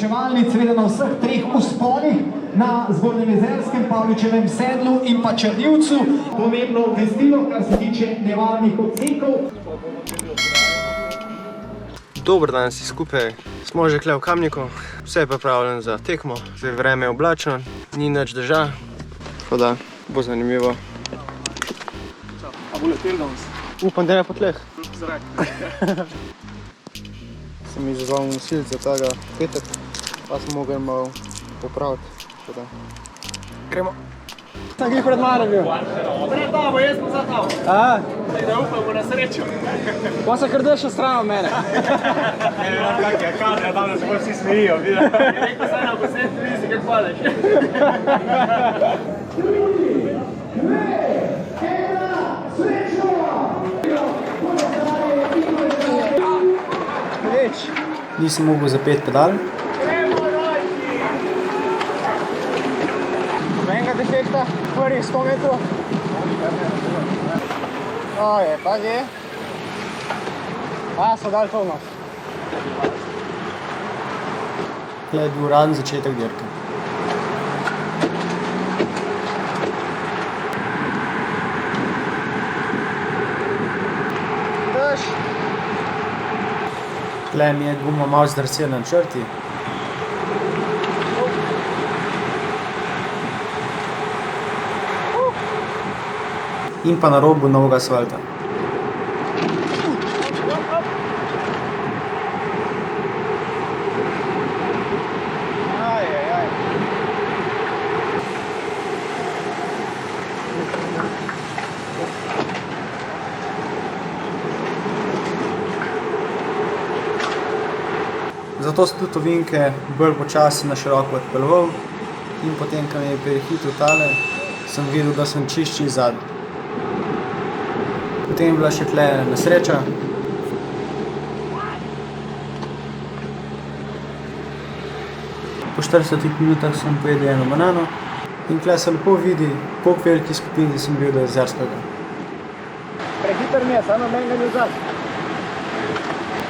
srečevalnic, seveda na vseh treh vzponih, na Zgornjem Jezerskem, Pavličevem sedlu in pa Črnivcu. Pomembno obvestilo, kar se tiče nevarnih odsekov. Dober dan si skupaj, smo že kle v Kamniku, vse je pripravljeno za tekmo, zdaj vreme je oblačno, ni nič dežja, tako da bo zanimivo. A bo letel danes? Upam, da ne po tleh. Zrak. Sem izazval nosilce tega petek, pa sem mogel malo popraviti. Gremo. Sem glih pred mano bil. Pred tabo, jaz sem za tabo. Zdaj da upamo na srečo. Pa se kar drži stran od mene. Ne vem, kak je kadra, tam da se bolj vsi smejijo. Rekel sem na posebno vizi, kako padeš. Nisem mogel zapeti pedal. Nobenega defekta, prvih 100 metrov. Oje, pazi. So dali to v nos. Tle je bil uraden začetek dirke. Tle mi je guma malo zdrsela na črti. In pa na robu novega asfalta. Zato so tudi ovinke bolj počasi na široko odpeljeval in potem, ko mi je prehitel tale, sem videl, da sem čišči zadnji. Potem je bila še tle nesreča. Po 40 minutah sem pojedel eno banano in tle se lepo vidi, koliko veliki skupini sem bil do Jezerskega. Prehiter mi je, samo menga ni vzad.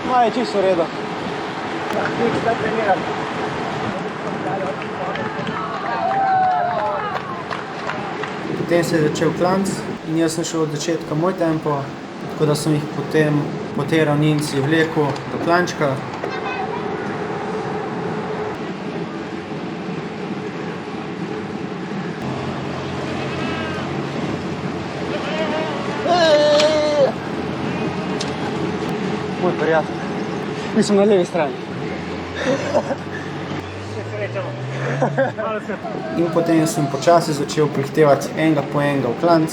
No, je čisto v redu. Nič, da treniram. Potem se je začel klanc in jaz sem šel od začetka moj tempo, tako da sem jih potem po tej ravninci vlekel do klančka. Moj prijatelj. Mi smo na levi strani. In potem sem počasi začel prihtevati enega po enega v klanc.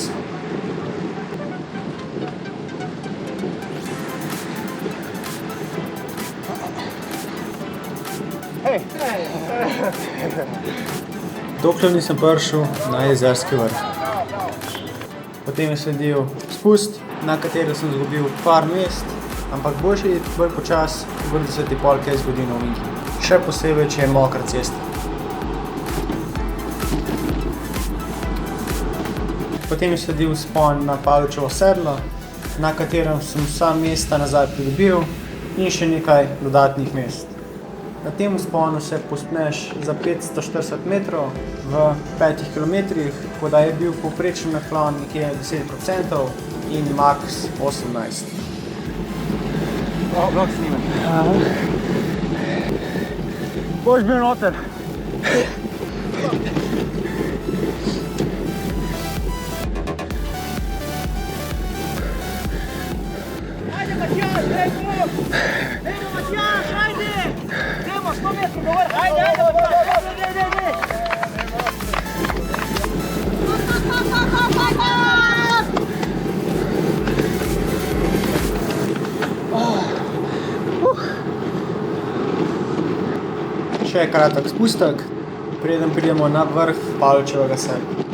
Dokler nisem prišel na Jezerski vrh. Potem je sledil spust, na katero sem izgubil par mest, ampak boljše je bolj počas, bolj da se ti pol kaj zgodi na ovinki. Še posebej, če je mokra cesta. Potem je sledil vzpon na Pavličevo sedlo, na katerem sem vsa mesta nazaj pridobil in še nekaj dodatnih mest. Na tem vzponu se povzpneš za 540 metrov v 5 kilometrih, tako da je bil povprečen naklon nekje 10% in max 18%. Vlog snimam. Boš bil noter. Ajde, Matjaž, dejmo! Dejmo, Matjaž, ajde! Dejmo, 100 metrov do vrha, ajde, Matjaž! Dej! Še kratek spustek, preden pridemo na vrh Pavličevega sedla.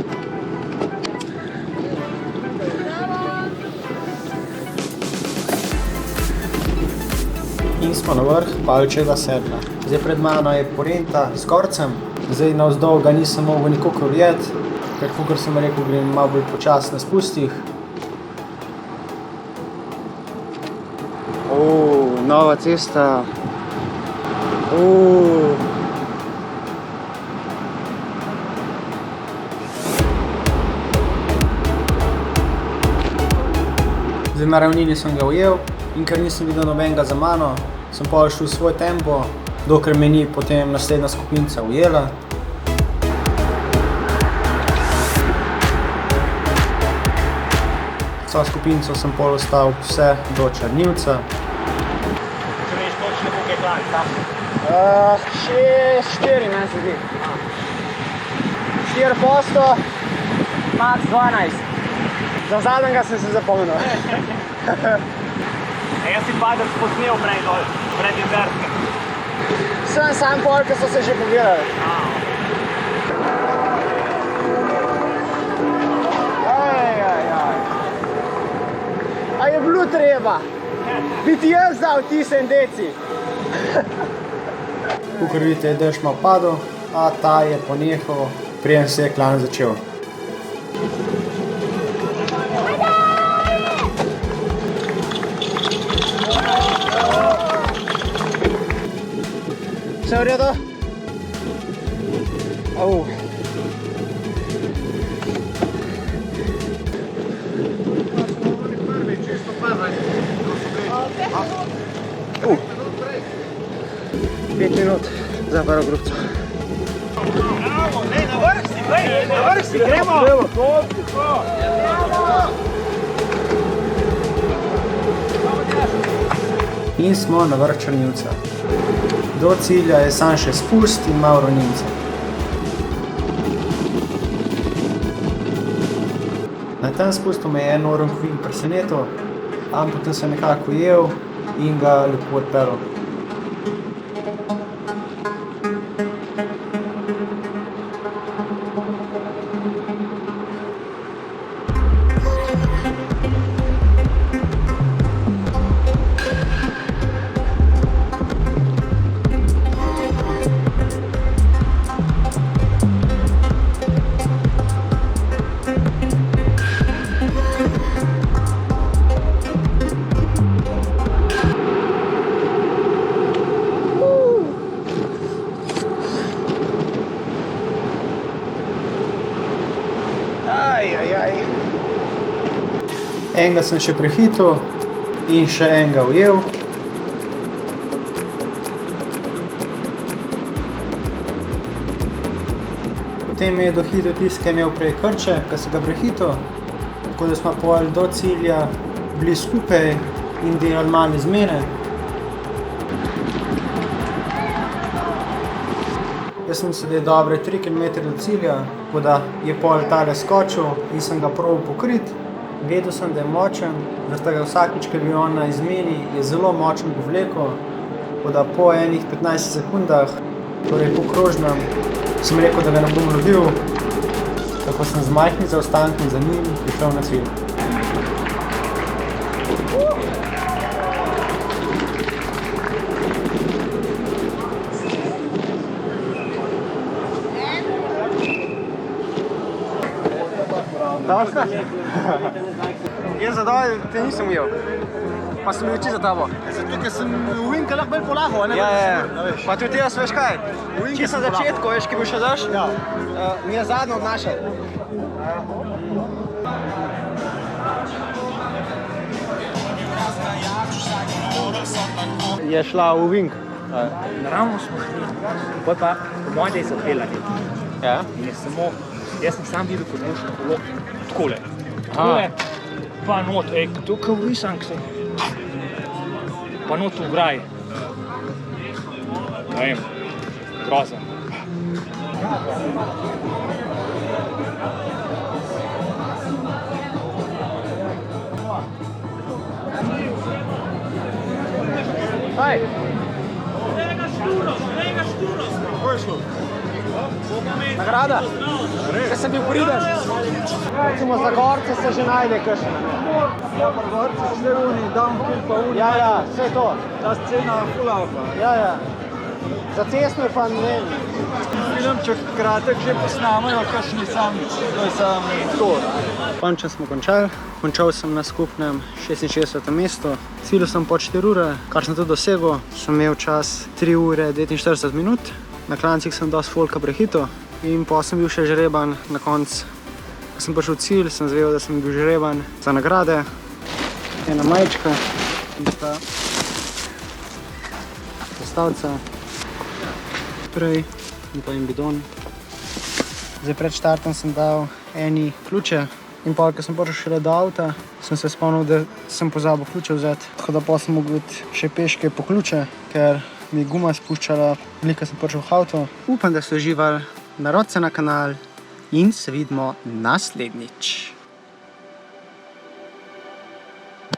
In smo na vrh Pavličevega sedla. Zdaj pred mano je porenta s korcem, zdaj navzdol ga nisem mogel nikakor ujeti, ker kakor sem rekel, grem malo bolj počas na spustih. Nova cesta. Zdaj na ravnini sem ga ujel in ker nisem videl nobenega za mano, sem pa šel v svoj tempo, dokler me ni potem naslednja skupinca ujela. Vso skupinco sem pol ostal vse do Črnivca. Če veš točno, koliko je plan, tam? 4, meni se zdi. 4 posto, max 12. Za zadnjega sem se zapomnil. Jaz si padel posnel prej dol, pred jezerskem. Sem sam pol, ker so se že pobirali. A je bilo treba? Biti jaz dal tisen deci. Kakor vidite, je dež malo padel, a ta je ponehal, preden se je klan začel. Vse v redu? Pet minut za prvo grupco. Bravo, na vrh si, gremo! In smo na vrh Črnivca. Do cilja je sam še spust in malo ravninca. Na tem spustu me je en oranžovik presenetil, ampak potem sem nekako ujel in ga lepo odpeljal. Enega sem še prehitel in še enega ujel. Potem je dohitel tisti, ki je imel prej krče, ki sem ga prehitel, tako da smo pol do cilja bili skupaj in delali malo izmene. Jaz sem sedel dobre 3 km do cilja, tako da je pol tale skočil in sem ga probal pokriti. Vedel sem, da je močen, zato ga vsakič, ko je bil on na izmeni, je zelo močen povlekel, tako da po enih 15 sekundah, torej po krožnem, sem rekel, da ga ne bom lovil, tako sem z majhnim zaostankom za njim prišel na cilj. Dosta? Jaz zadaj te nisem ujel, pa sem bil čisto za tabo. Zato, ker sem uvinka lahko bolj polahal, a ne? Ja. Pa tudi jaz, veš kaj? Čisto na začetku, veš, ki bil še daš, mi je zadnjo odnašal. Je šla v vink. Naravno smo šli, pa po mojem, da je se odpeljali. Ja? In je samo, jaz sem sam videl, kot moško kolo, takole. Takole, pa not, to kao risank se. Pa not v graj. Ne vem, grozen. Hej! Kako je šlo? Nagrada? Če sem bil priden. Recimo za gorce se že najde kakšen. Ja, pa gorci so zdaj uni, downhill pa uni. Ja, vse to. Ta scena full alfa. Ja. Za cestno je pa ne vem. Filmček kratek že posnamajo, kakšni sami. To je samo to. Končno smo končali. Končal sem na skupnem 66. mestu. Cilil sem po 4 ure, kar sem tudi dosegel. Sem imel čas 3 ure 49 minut. Na klancih sem dosti folka prehitel in pa sem bil še žreban na koncu. Ko sem prišel v cilj, sem zvedel, da sem bil žreban za nagrade. ena majčka, tista postavca, sprej in pa en bidon. Zdaj pred štartom sem dal eni ključe in pa, ko sem prišel šele do avta, sem se spomnil, da sem pozabil ključe vzeti. Tako da pa sem mogel iti še peške po ključe, ker mi je guma spuščala, veliko sem prišel v avto. Upam, da ste uživali, naročite se na kanal in se vidimo naslednjič.